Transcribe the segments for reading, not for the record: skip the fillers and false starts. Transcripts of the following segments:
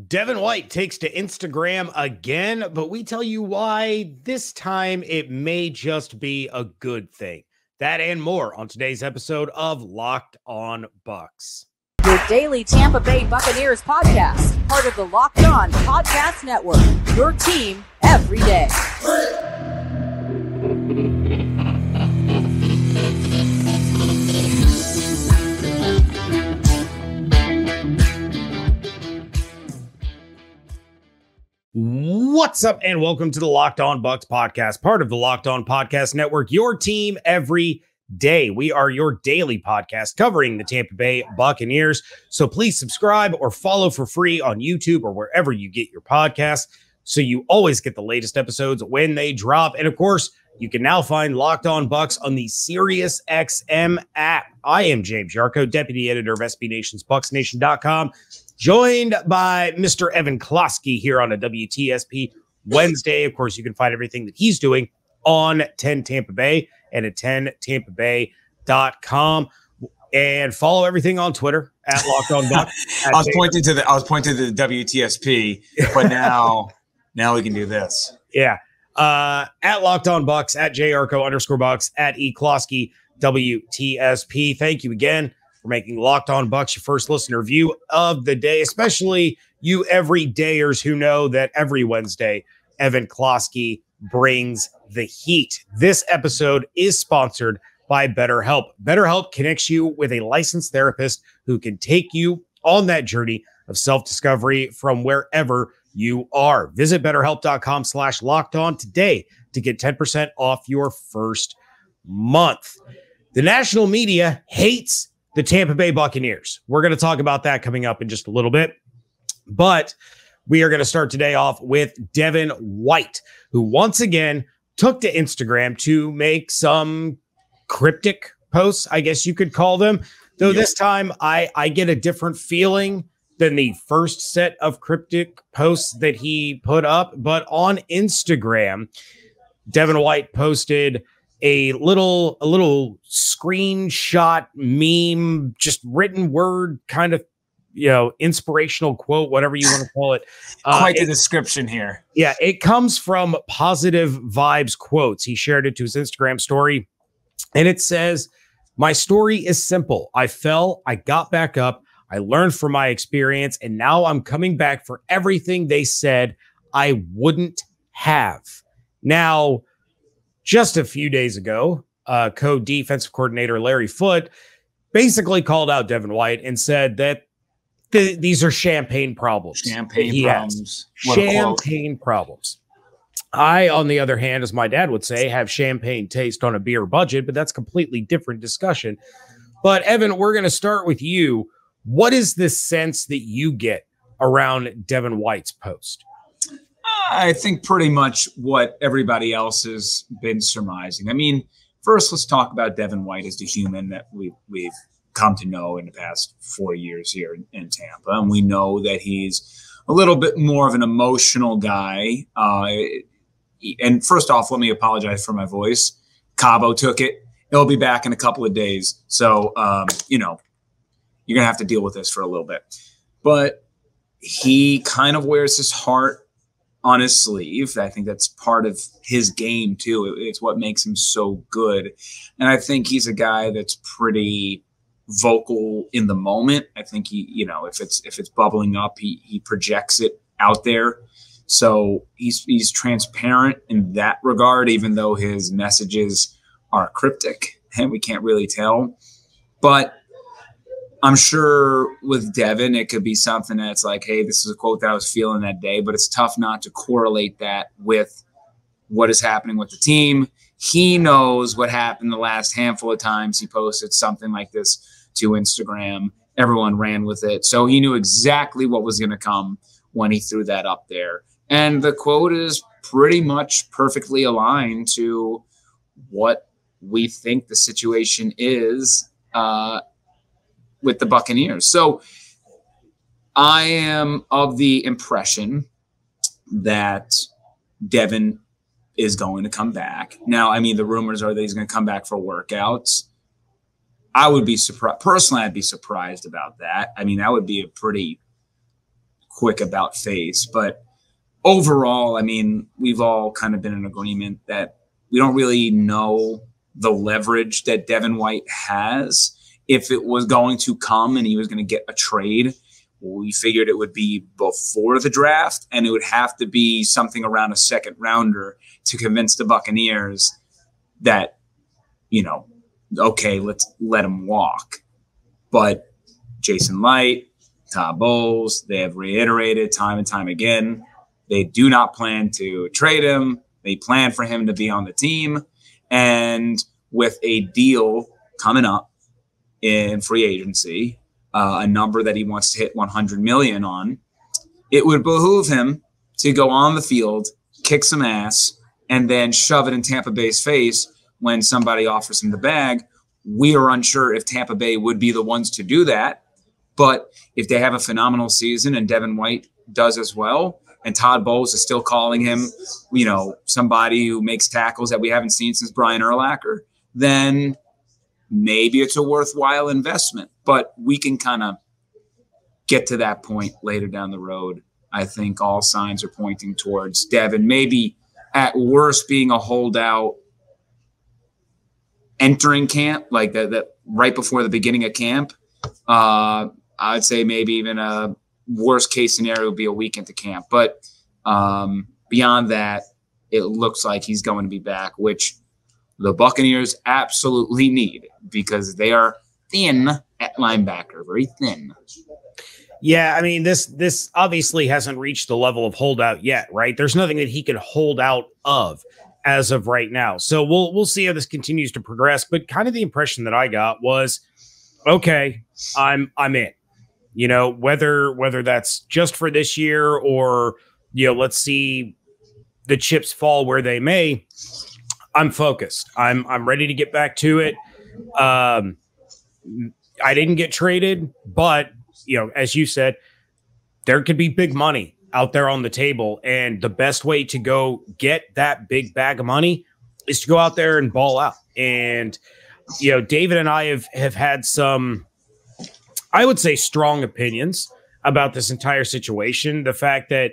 Devin White takes to Instagram again, but we tell you why this time it may just be a good thing. That and more on today's episode of Locked On Bucs. Your daily Tampa Bay Buccaneers podcast, part of the Locked On Podcast Network, your team every day. What's up, and welcome to the Locked On Bucs podcast, part of the Locked On Podcast Network, your team every day. We are your daily podcast covering the Tampa Bay Buccaneers. So please subscribe or follow for free on YouTube or wherever you get your podcasts, so you always get the latest episodes when they drop. And of course, you can now find Locked On Bucs on the SiriusXM app. I am James Yarcho, deputy editor of SB Nation's BucsNation.com. Joined by Mr. Evan Klosky here on a WTSP Wednesday. Of course, you can find everything that he's doing on 10 Tampa Bay and at 10tampabay.com. And follow everything on Twitter at Locked On Bucs. I was pointing to the WTSP, but now we can do this. Yeah. At Locked On Bucs, at JRCO_Bucs, at eKlosky WTSP. Thank you again for making Locked On Bucs your first listener view of the day, especially you everydayers who know that every Wednesday, Evan Klosky brings the heat. This episode is sponsored by BetterHelp. BetterHelp connects you with a licensed therapist who can take you on that journey of self-discovery from wherever you are. Visit BetterHelp.com/lockedon today to get 10% off your first month. The national media hates the Tampa Bay Buccaneers. We're going to talk about that coming up in just a little bit. But we are going to start today off with Devin White, who once again took to Instagram to make some cryptic posts, I guess you could call them. Though This time I get a different feeling than the first set of cryptic posts that he put up. But on Instagram, Devin White posted a little screenshot meme, just written word, kind of, inspirational quote, whatever you want to call it. Quite the description here. Yeah, it comes from Positive Vibes Quotes. He shared it to his Instagram story, and it says, "My story is simple. I fell, I got back up, I learned from my experience, and now I'm coming back for everything they said I wouldn't have." Now, just a few days ago, co-defensive coordinator Larry Foote basically called out Devin White and said that these are champagne problems. Champagne problems. I, on the other hand, as my dad would say, have champagne taste on a beer budget, but that's a completely different discussion. But Evan, we're going to start with you. What is the sense that you get around Devin White's post? I think pretty much what everybody else has been surmising. I mean, first, let's talk about Devin White as the human that we've come to know in the past 4 years here in Tampa. And we know that he's a little bit more of an emotional guy. And first off, let me apologize for my voice. Cabo took it. He'll be back in a couple of days. So, you're going to have to deal with this for a little bit. But he kind of wears his heart on his sleeve. I think that's part of his game too. It's what makes him so good. And I think he's a guy that's pretty vocal in the moment. I think he, if it's bubbling up, he projects it out there. So he's transparent in that regard, even though his messages are cryptic and we can't really tell. But I'm sure with Devin, it could be something that's like, hey, this is a quote that I was feeling that day, but it's tough not to correlate that with what is happening with the team. He knows what happened the last handful of times he posted something like this to Instagram. Everyone ran with it. So he knew exactly what was going to come when he threw that up there. And the quote is pretty much perfectly aligned to what we think the situation is with the Buccaneers. So I am of the impression that Devin is going to come back. Now, I mean, the rumors are that he's going to come back for workouts. I would be surprised. Personally, I'd be surprised about that. I mean, that would be a pretty quick about face. But overall, I mean, we've all kind of been in agreement that we don't really know the leverage that Devin White has. If it was going to come and he was going to get a trade, we figured it would be before the draft, and it would have to be something around a second rounder to convince the Buccaneers that, okay, let's let him walk. But Jason Light, Todd Bowles, they have reiterated time and time again, they do not plan to trade him. They plan for him to be on the team. And with a deal coming up in free agency, a number that he wants to hit 100 million on, it would behoove him to go on the field, kick some ass, and then shove it in Tampa Bay's face when somebody offers him the bag. We are unsure if Tampa Bay would be the ones to do that. But if they have a phenomenal season and Devin White does as well, and Todd Bowles is still calling him, somebody who makes tackles that we haven't seen since Brian Urlacher, then maybe it's a worthwhile investment. But we can kind of get to that point later down the road. I think all signs are pointing towards Devin, maybe at worst being a holdout entering camp, like that right before the beginning of camp. I'd say maybe even a worst case scenario would be a week into camp. But beyond that, it looks like he's going to be back, which the Buccaneers absolutely need because they are thin at linebacker, very thin. Yeah, I mean, this obviously hasn't reached the level of holdout yet, right? There's nothing that he could hold out of as of right now. So we'll see how this continues to progress. But kind of the impression that I got was, okay, I'm in. Whether that's just for this year or, let's see the chips fall where they may. I'm focused. I'm ready to get back to it. I didn't get traded, but as you said, there could be big money out there on the table. And the best way to go get that big bag of money is to go out there and ball out. And, David and I have had some, I would say, strong opinions about this entire situation. The fact that,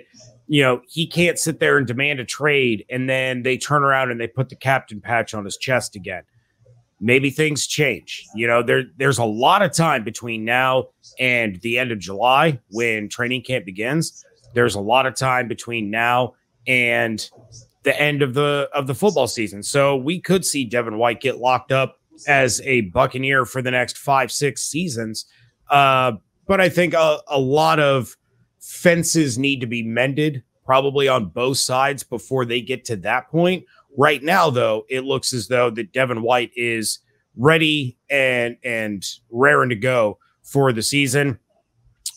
he can't sit there and demand a trade and then they turn around and they put the captain patch on his chest again. Maybe things change. There's a lot of time between now and the end of July when training camp begins. There's a lot of time between now and the end of the football season. So we could see Devin White get locked up as a Buccaneer for the next 5-6 seasons. But I think a lot of fences need to be mended, probably on both sides before they get to that point. Right now, though, it looks as though that Devin White is ready and raring to go for the season.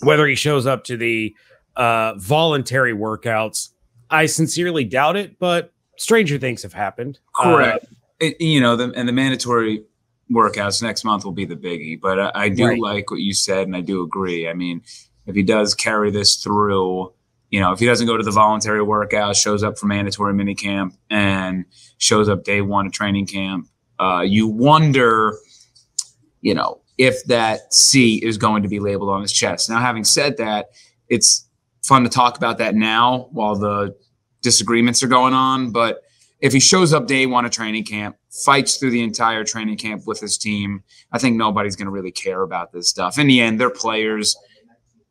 Whether he shows up to the voluntary workouts, I sincerely doubt it, but stranger things have happened. Correct. The mandatory workouts next month will be the biggie, but I do like what you said, and I do agree. I mean, if he does carry this through, if he doesn't go to the voluntary workout, shows up for mandatory minicamp and shows up day one of training camp, you wonder, if that C is going to be labeled on his chest. Now, having said that, it's fun to talk about that now while the disagreements are going on. But if he shows up day one of training camp, fights through the entire training camp with his team, I think nobody's going to really care about this stuff. In the end, they're players.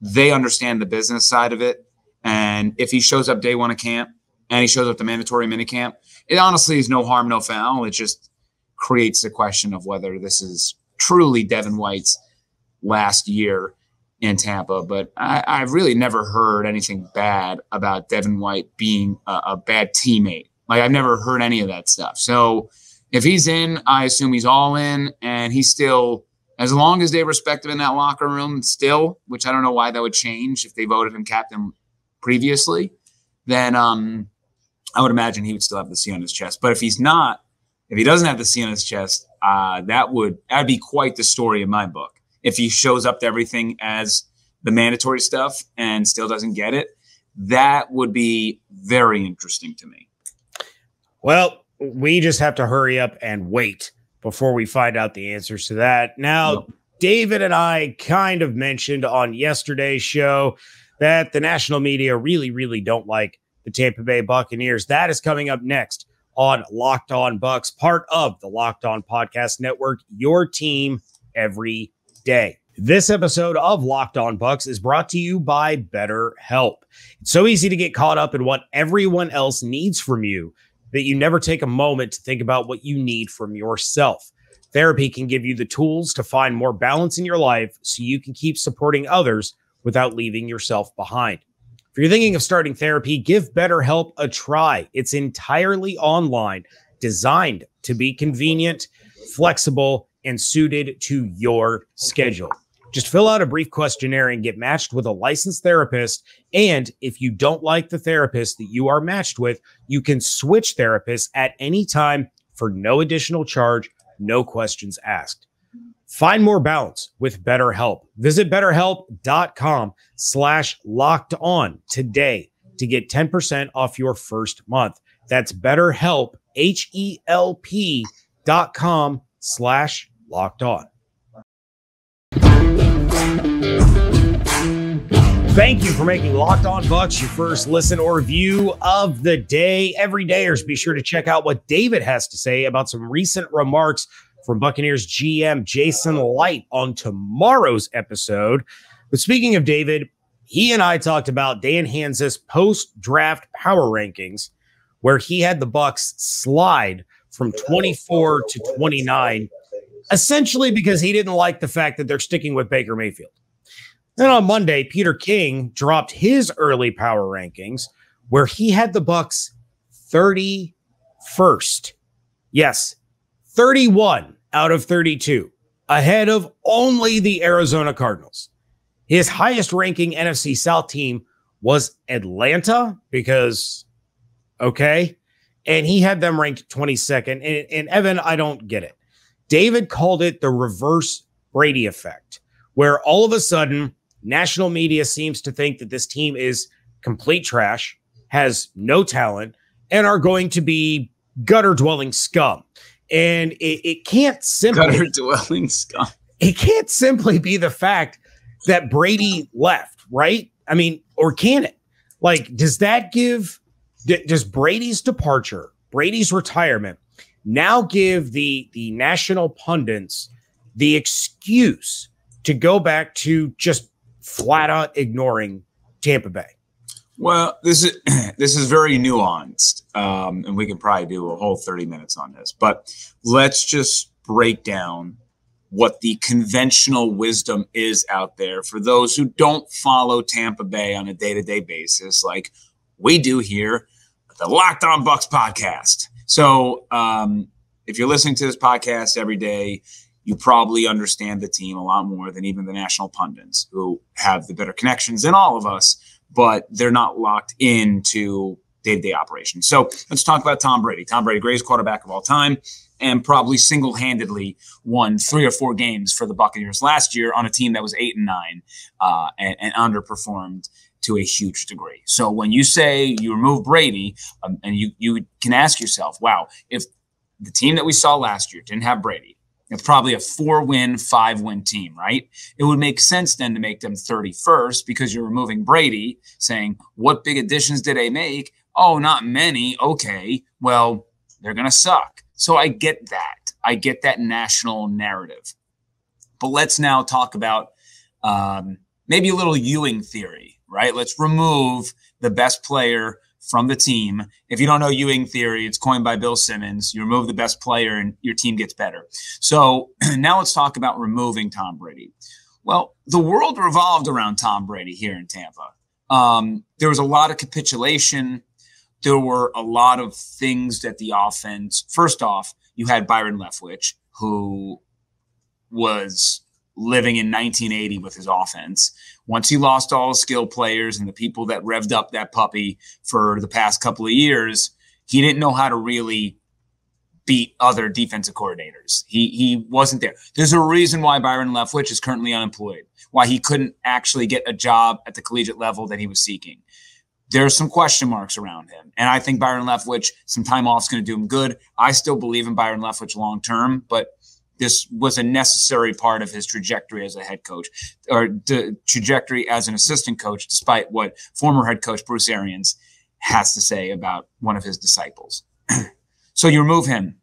They understand the business side of it. And if he shows up day one of camp and he shows up to mandatory minicamp, it honestly is no harm, no foul. It just creates the question of whether this is truly Devin White's last year in Tampa. But I've really never heard anything bad about Devin White being a bad teammate. Like, I've never heard any of that stuff. So if he's in, I assume he's all in, and he's still, as long as they respect him in that locker room still, which I don't know why that would change if they voted him captain previously, then I would imagine he would still have the C on his chest. But if he's not, if he doesn't have the C on his chest, that'd be quite the story in my book. If he shows up to everything as the mandatory stuff and still doesn't get it, that would be very interesting to me. Well, we just have to hurry up and wait before we find out the answers to that. Now, David and I kind of mentioned on yesterday's show that the national media really don't like the Tampa Bay Buccaneers. That is coming up next on Locked On Bucs, part of the Locked On Podcast Network, your team every day. This episode of Locked On Bucs is brought to you by BetterHelp. It's so easy to get caught up in what everyone else needs from you that you never take a moment to think about what you need from yourself. Therapy can give you the tools to find more balance in your life so you can keep supporting others without leaving yourself behind. If you're thinking of starting therapy, give BetterHelp a try. It's entirely online, designed to be convenient, flexible, and suited to your schedule. Just fill out a brief questionnaire and get matched with a licensed therapist. And if you don't like the therapist that you are matched with, you can switch therapists at any time for no additional charge, no questions asked. Find more balance with BetterHelp. Visit BetterHelp.com/lockedon today to get 10% off your first month. That's BetterHelp, HELP.com/lockedon. Thank you for making Locked On Bucs your first listen or view of the day. Everydayers, be sure to check out what David has to say about some recent remarks from Buccaneers GM Jason Light on tomorrow's episode. But speaking of David, he and I talked about Dan Hans's post-draft power rankings, where he had the Bucs slide from 24 to 29, essentially because he didn't like the fact that they're sticking with Baker Mayfield. Then on Monday, Peter King dropped his early power rankings, where he had the Bucs 31st. Yes, 31 out of 32, ahead of only the Arizona Cardinals. His highest ranking NFC South team was Atlanta because, okay, and he had them ranked 22nd. And Evan, I don't get it. David called it the reverse Brady effect, where all of a sudden national media seems to think that this team is complete trash, has no talent, and are going to be gutter-dwelling scum. And it can't simply gutter-dwelling scum. It can't simply be the fact that Brady left, right? I mean, or can it? Like, does Brady's departure, Brady's retirement, now give the national pundits the excuse to go back to just flat out ignoring Tampa Bay? Well, this is very nuanced, and we can probably do a whole 30 minutes on this. But let's just break down what the conventional wisdom is out there for those who don't follow Tampa Bay on a day-to-day basis, like we do here at the Locked On Bucs podcast. So if you're listening to this podcast every day, you probably understand the team a lot more than even the national pundits, who have the better connections than all of us, but they're not locked into day-to-day operations. So let's talk about Tom Brady. Tom Brady, greatest quarterback of all time, and probably single-handedly won 3 or 4 games for the Buccaneers last year on a team that was 8-9 and underperformed to a huge degree. So when you say you remove Brady, and you can ask yourself, wow, if the team that we saw last year didn't have Brady, it's probably a 4-win, 5-win team, right? It would make sense then to make them 31st because you're removing Brady, saying, what big additions did they make? Oh, not many. Okay, well, they're going to suck. So I get that. I get that national narrative. But let's now talk about maybe a little Ewing theory, right? Let's remove the best player from the team. If you don't know Ewing theory, it's coined by Bill Simmons. You remove the best player and your team gets better. So now let's talk about removing Tom Brady. Well, the world revolved around Tom Brady here in Tampa. There was a lot of capitulation. There were a lot of things that the offense, first off, you had Byron Leftwich, who was living in 1980 with his offense. Once he lost all his skill players and the people that revved up that puppy for the past couple of years, he didn't know how to really beat other defensive coordinators. He wasn't there. There's a reason why Byron Leftwich is currently unemployed, why he couldn't actually get a job at the collegiate level that he was seeking. There's some question marks around him. And I think Byron Leftwich, some time off is going to do him good. I still believe in Byron Leftwich long-term, but this was a necessary part of his trajectory as a head coach, or the trajectory as an assistant coach, despite what former head coach Bruce Arians has to say about one of his disciples. So you remove him.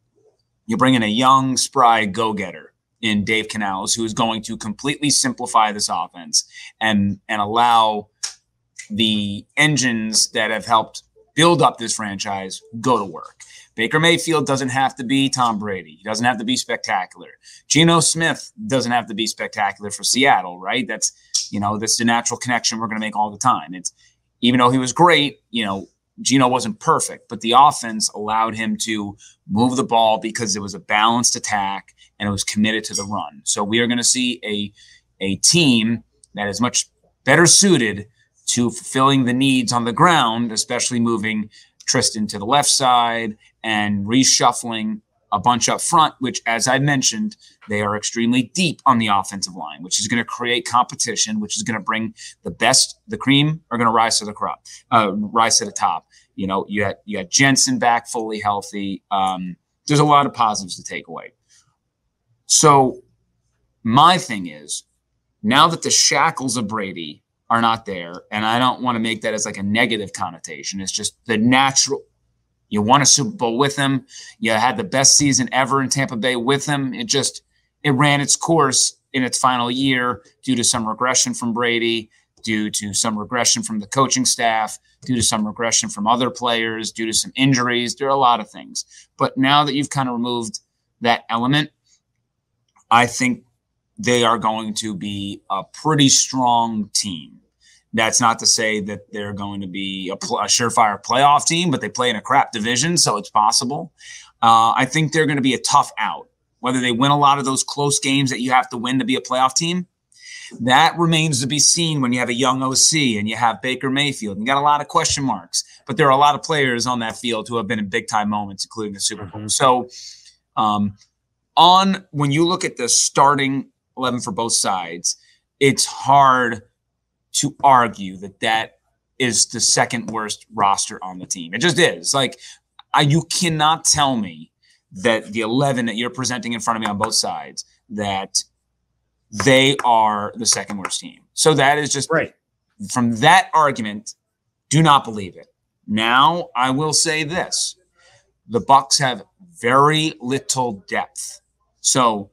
You bring in a young, spry go-getter in Dave Canales, who is going to completely simplify this offense and allow the engines that have helped build up this franchise go to work. Baker Mayfield doesn't have to be Tom Brady. He doesn't have to be spectacular. Geno Smith doesn't have to be spectacular for Seattle, right? That's the natural connection we're going to make all the time. It's, even though he was great, Geno wasn't perfect, but the offense allowed him to move the ball because it was a balanced attack and it was committed to the run. So we are going to see a team that is much better suited to fulfilling the needs on the ground, especially moving Tristan to the left side and reshuffling a bunch up front, which, as I mentioned, they are extremely deep on the offensive line, which is going to create competition, which is going to bring the cream are going to rise to the top. You got Jensen back fully healthy. There's a lot of positives to take away. So my thing is, now that the shackles of Brady are not there, and I don't want to make that as like a negative connotation. It's just the natural. You won a Super Bowl with him. You had the best season ever in Tampa Bay with him. It ran its course in its final year due to some regression from Brady, due to some regression from the coaching staff, due to some regression from other players, due to some injuries. There are a lot of things. But now that you've kind of removed that element, I think they are going to be a pretty strong team. That's not to say that they're going to be a surefire playoff team, but they play in a crap division, so it's possible. I think they're going to be a tough out. Whether they win a lot of those close games that you have to win to be a playoff team, that remains to be seen when you have a young OC and you have Baker Mayfield. You got a lot of question marks, but there are a lot of players on that field who have been in big-time moments, including the Super Bowl. So when you look at the starting 11 for both sides, it's hard to argue that is the second worst roster on the team. It just is. You cannot tell me that the 11 that you're presenting in front of me on both sides, that they are the second worst team. So that is just right. From that argument, do not believe it. Now, I will say this. The Bucs have very little depth. So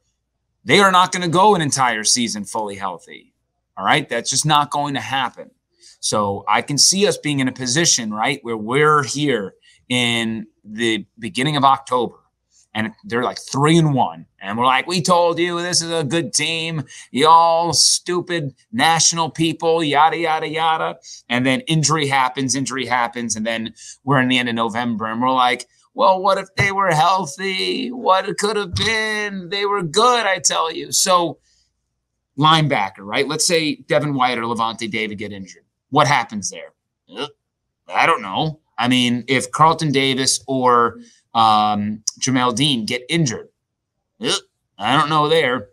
they are not going to go an entire season fully healthy. All right. That's just not going to happen. So I can see us being in a position, right, where we're here in the beginning of October and they're like 3-1. And we're like, we told you this is a good team. Y'all stupid national people, yada, yada, yada. And then injury happens. And then we're in the end of November and we're like, well, what if they were healthy? What it could have been? They were good, I tell you. So linebacker, right? Let's say Devin White or Levante David get injured. What happens there? I don't know. I mean, if Carlton Davis or Jamel Dean get injured, I don't know there.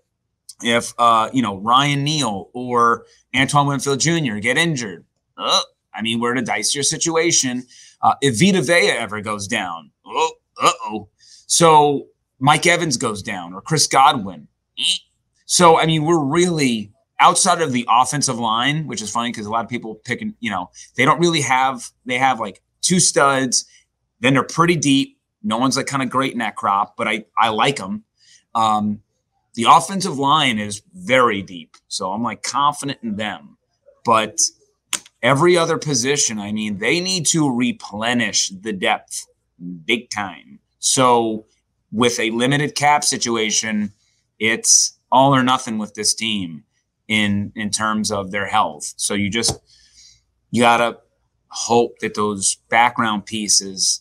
If, Ryan Neal or Antoine Winfield Jr. get injured, we're in a dicier situation. If Vita Vea ever goes down, So Mike Evans goes down or Chris Godwin. So, we're really outside of the offensive line, which is funny because a lot of people picking, they don't really they have like two studs. Then they're pretty deep. No one's like kind of great in that crop, but I like them. The offensive line is very deep. So I'm like confident in them. But every other position, they need to replenish the depth big time. So with a limited cap situation, it's all or nothing with this team in terms of their health. So you gotta hope that those background pieces,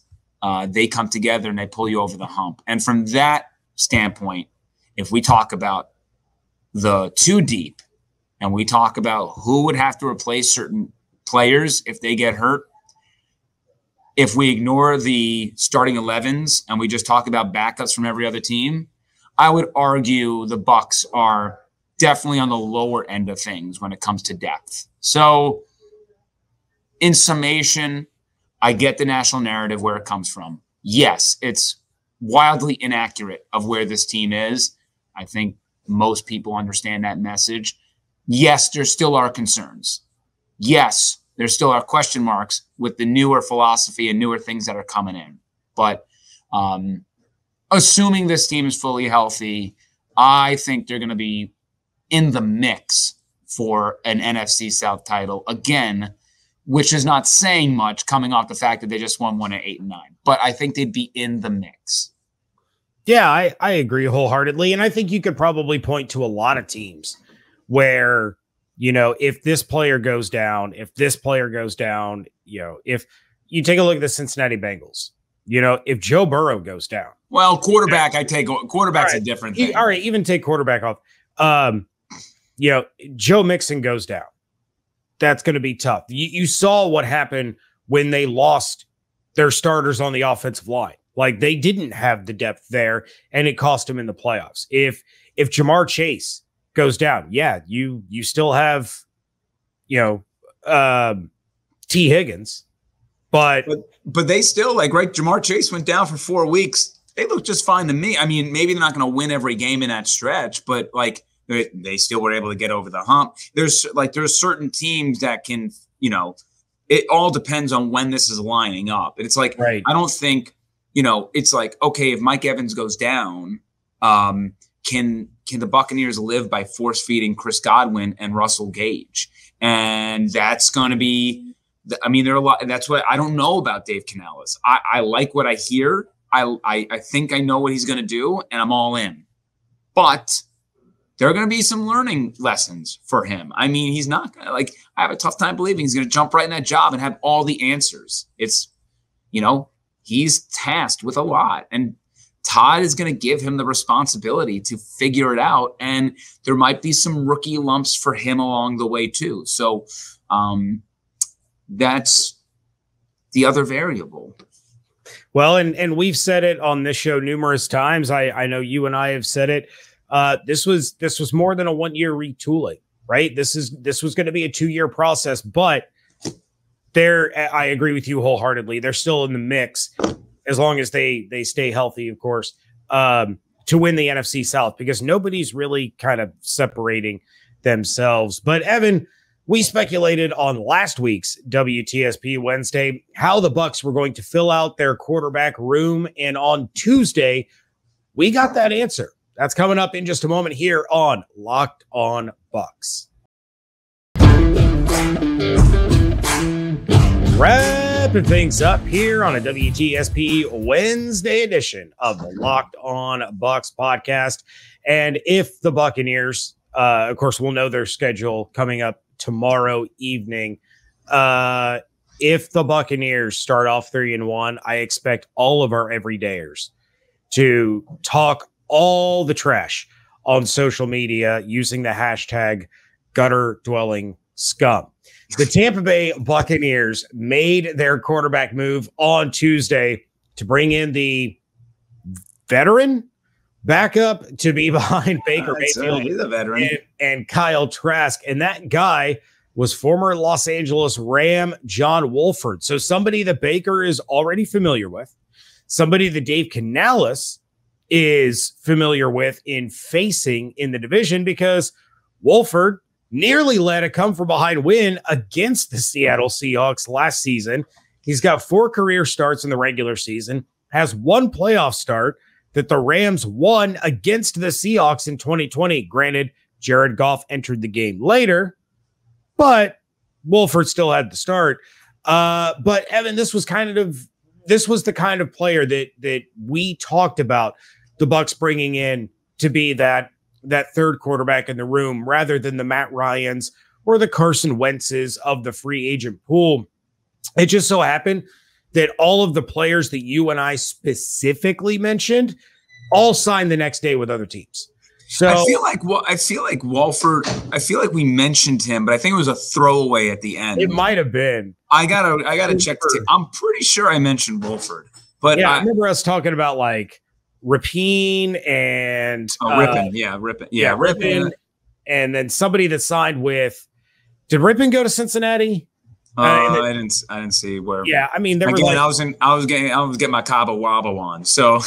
they come together and they pull you over the hump. And from that standpoint, if we talk about the too deep and we talk about who would have to replace certain players if they get hurt, if we ignore the starting 11s and we just talk about backups from every other team, I would argue the Bucs are definitely on the lower end of things when it comes to depth. So in summation, I get the national narrative where it comes from. Yes, it's wildly inaccurate of where this team is. I think most people understand that message. Yes, there still are concerns. Yes, there still are question marks with the newer philosophy and newer things that are coming in. But assuming this team is fully healthy, I think they're going to be in the mix for an NFC South title again, which is not saying much coming off the fact that they just won one at 8-9. But I think they'd be in the mix. Yeah, I agree wholeheartedly. And I think you could probably point to a lot of teams where, if this player goes down, if you take a look at the Cincinnati Bengals, if Joe Burrow goes down. Well, quarterback's a different thing. All right, even take quarterback off. Joe Mixon goes down. That's going to be tough. You saw what happened when they lost their starters on the offensive line. Like, they didn't have the depth there, and it cost them in the playoffs. If Jamar Chase goes down, you still have, T. Higgins, but they still right. Jamar Chase went down for 4 weeks. They look just fine to me. I mean, maybe they're not going to win every game in that stretch, but they still were able to get over the hump. There's certain teams that can, it all depends on when this is lining up. And it's right. I don't think. It's okay, if Mike Evans goes down, can the Buccaneers live by force feeding Chris Godwin and Russell Gage? And that's going to be, there are a lot. That's what I don't know about Dave Canales. I like what I hear. I think I know what he's going to do, and I'm all in. But there are going to be some learning lessons for him. He's not going to I have a tough time believing he's going to jump right in that job and have all the answers. It's, he's tasked with a lot, and Todd is going to give him the responsibility to figure it out. And there might be some rookie lumps for him along the way too. So that's the other variable. Well, and we've said it on this show numerous times. I know you and I have said it. This was more than a 1-year retooling, right? This was going to be a 2-year process, but I agree with you wholeheartedly. They're still in the mix as long as they stay healthy, of course, to win the NFC South, because nobody's really kind of separating themselves. But Evan, we speculated on last week's WTSP Wednesday how the Bucs were going to fill out their quarterback room. And on Tuesday, we got that answer. That's coming up in just a moment here on Locked On Bucs. Wrapping things up here on a WTSP Wednesday edition of the Locked On Bucs podcast. And if the Buccaneers, of course, we'll know their schedule coming up tomorrow evening. If the Buccaneers start off 3-1, I expect all of our everydayers to talk all the trash on social media using the hashtag gutter dwelling scum. The Tampa Bay Buccaneers made their quarterback move on Tuesday to bring in the veteran backup to be behind Baker Mayfield. He's a veteran. And Kyle Trask. And that guy was former Los Angeles Ram John Wolford. So somebody that Baker is already familiar with, somebody that Dave Canales is familiar with in facing in the division, because Wolford nearly led a come-from-behind win against the Seattle Seahawks last season. He's got 4 career starts in the regular season, has 1 playoff start that the Rams won against the Seahawks in 2020. Granted, Jared Goff entered the game later, but Wolford still had the start. But Evan, this was the kind of player that we talked about the Bucs bringing in to be that third quarterback in the room, rather than the Matt Ryans or the Carson Wentzes of the free agent pool. It just so happened that all of the players that you and I specifically mentioned all signed the next day with other teams. So I feel like Wolford, I feel like we mentioned him, but I think it was a throwaway at the end. It might have been. I gotta check. I'm pretty sure I mentioned Wolford, but yeah, I remember us talking about Rapine and Ripon, and then somebody that signed with. Did Ripon go to Cincinnati? I didn't see where. Yeah, I mean, I was getting my Cabo Wabo on, so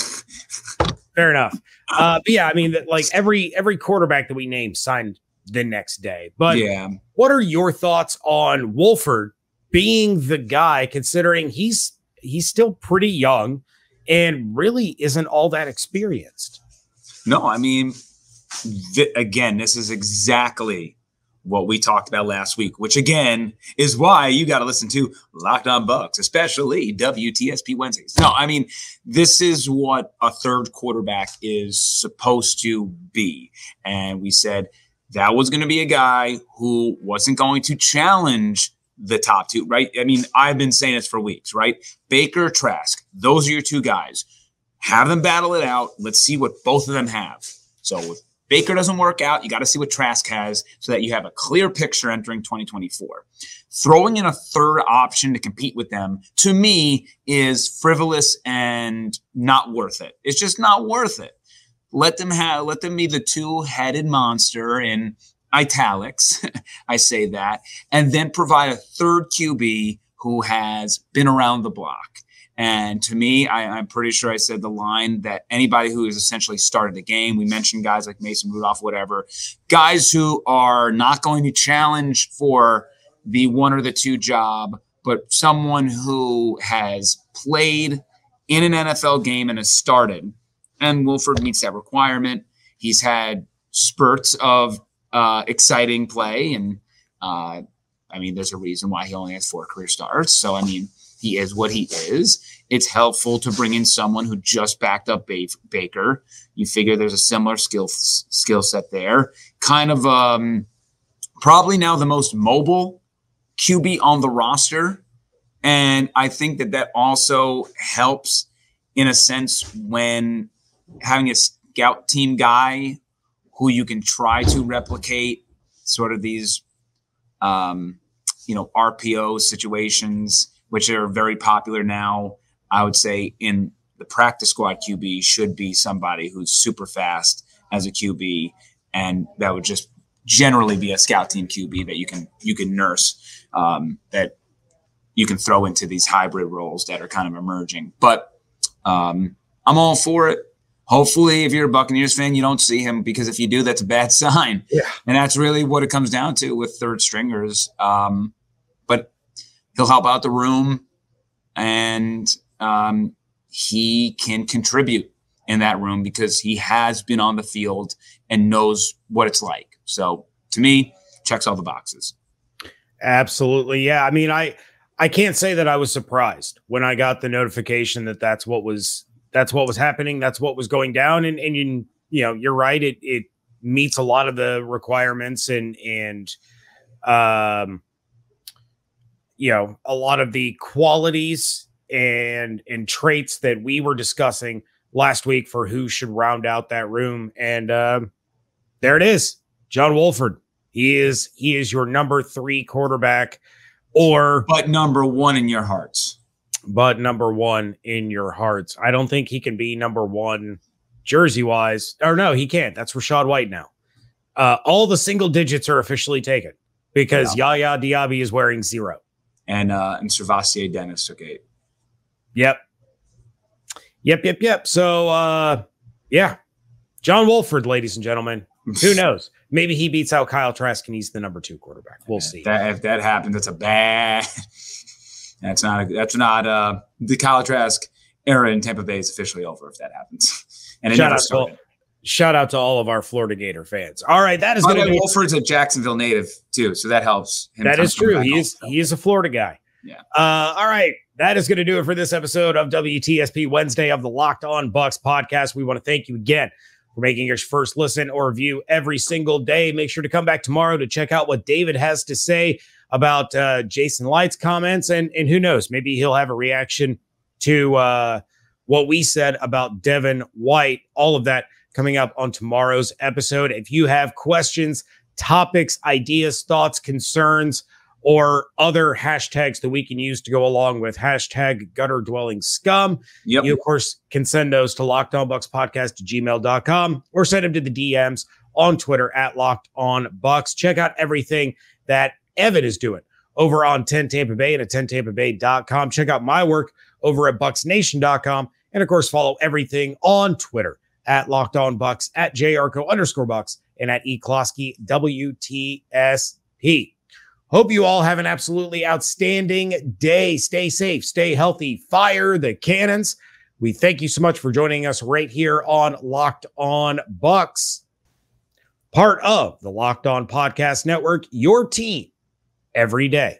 fair enough. But yeah, I mean, like every quarterback that we named signed the next day. But yeah, what are your thoughts on Wolford being the guy, considering he's still pretty young and really isn't all that experienced? No, I mean, again, this is exactly what we talked about last week, which again is why you got to listen to Locked On Bucs, especially WTSP Wednesdays. No, I mean, this is what a third quarterback is supposed to be. And we said that was going to be a guy who wasn't going to challenge the top two, right? I mean, I've been saying this for weeks, right? Baker, Trask, those are your two guys. Have them battle it out. Let's see what both of them have. So if Baker doesn't work out, you got to see what Trask has so that you have a clear picture entering 2024. Throwing in a third option to compete with them, to me, is frivolous and not worth it. It's just not worth it. Let them be the two-headed monster in italics. I say that, and then provide a third QB who has been around the block. And to me, I'm pretty sure I said the line that anybody who has essentially started the game, we mentioned guys like Mason Rudolph, whatever, guys who are not going to challenge for the one or the two job, but someone who has played in an NFL game and has started. And Wolford meets that requirement. He's had spurts of exciting play. And I mean, there's a reason why he only has 4 career starts. So, I mean, he is what he is. It's helpful to bring in someone who just backed up Baker. You figure there's a similar skill set there. Kind of probably now the most mobile QB on the roster. And I think that also helps in a sense when having a scout team guy who you can try to replicate sort of these, RPO situations, which are very popular now. I would say in the practice squad QB should be somebody who's super fast as a QB, and that would just generally be a scout team QB that you can nurse, that you can throw into these hybrid roles that are kind of emerging. But I'm all for it. Hopefully, if you're a Buccaneers fan, you don't see him, because if you do, that's a bad sign. Yeah. And that's really what it comes down to with third stringers. But he'll help out the room, and he can contribute in that room because he has been on the field and knows what it's like. So to me, checks all the boxes. Absolutely. Yeah. I mean, I can't say that I was surprised when I got the notification that that's what was happening. That's what was going down. And you're right. It meets a lot of the requirements and a lot of the qualities and traits that we were discussing last week for who should round out that room. And there it is. John Wolford. He is your number 3 quarterback, but number 1 in your hearts. But number 1 in your hearts. I don't think he can be number 1 jersey-wise. Or no, he can't. That's Rashad White now. All the single digits are officially taken because Yaya Diaby is wearing 0. And Servassier Dennis took 8. Yep. So, John Wolford, ladies and gentlemen. Who knows? Maybe he beats out Kyle Trask and he's the number 2 quarterback. We'll see. If that happens, that's a bad... That's not the Kyle Trask era in Tampa Bay is officially over if that happens. And shout out to all of our Florida Gator fans. All right, that is going to be Wolford's a Jacksonville native too, so that helps. That is true. He is a Florida guy. Yeah. All right, that is going to do it for this episode of WTSP Wednesday of the Locked On Bucs podcast. We want to thank you again for making your first listen or view every single day. Make sure to come back tomorrow to check out what David has to say about Jason Light's comments, and who knows, maybe he'll have a reaction to what we said about Devin White. All of that coming up on tomorrow's episode. If you have questions, topics, ideas, thoughts, concerns, or other hashtags that we can use to go along with #gutterdwellingscum, you of course can send those to lockedonbuckspodcast@gmail.com or send them to the DMs on Twitter @LockedOnBucs. Check out everything that Evan is doing over on 10 Tampa Bay and at 10tampabay.com. Check out my work over at bucksnation.com. And of course, follow everything on Twitter at Locked On Bucs, at JArco_Bucs, and at eCloskey WTSP. Hope you all have an absolutely outstanding day. Stay safe, stay healthy, fire the cannons. We thank you so much for joining us right here on Locked On Bucs, part of the Locked On Podcast Network, your team every day.